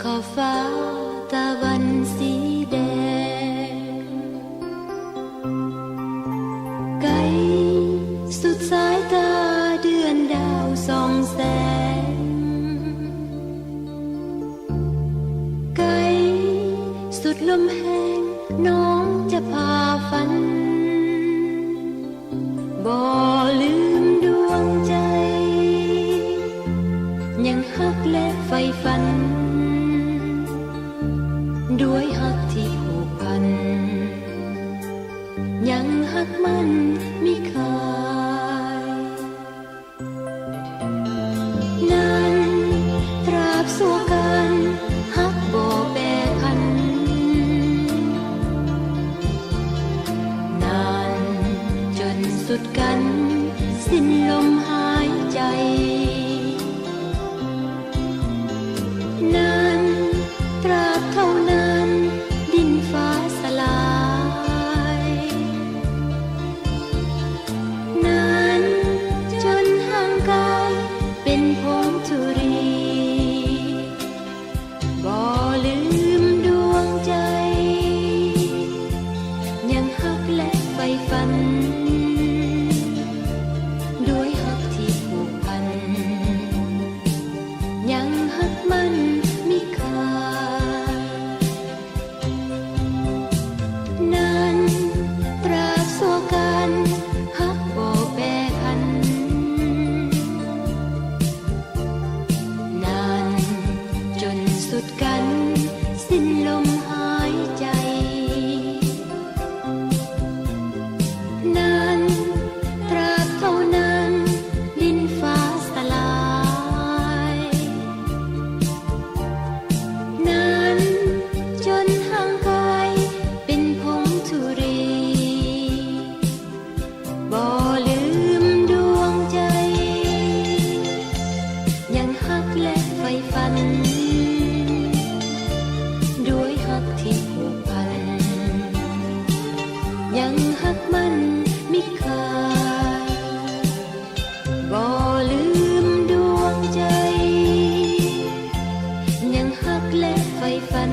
ขอบฟ้าตะวันสีแดงไกลสุดสายตาเดือนดาวส่องแสงไกลสุดลมแห้งน้องจะพาฝันบ่ลืมดวงใจยังฮักและใฝ่ฝันด้วยฮักที่ผูกพันยังฮักมันมิคายนั้นตราบสัวกันฮักบ่แปรพันนานจนสุดกันสิ้นลมหายใจนานตราบเท่านั้นดินฟ้าสลายนานจนห่างกายเป็นผงธุรีบ่ลืมดวงใจยังฮักและใฝ่ฝันด้วยฮักที่ผูกพันยังฮักมันมิคายนั้นตราบสัวกันฮักบ่แปรพันนานจนสุดกันสิ้นลมหายใจนานตราบเท่านั้นดินฟ้าสลายนานจนห่างกายเป็นผงธุรีบ่ลืมดวงใจยังฮักและใฝ่ฝันด้วยฮักที่ผูกพันยังฮักมันมิคายบ่ลืมดวงใจยังฮักและใฝ่ฝัน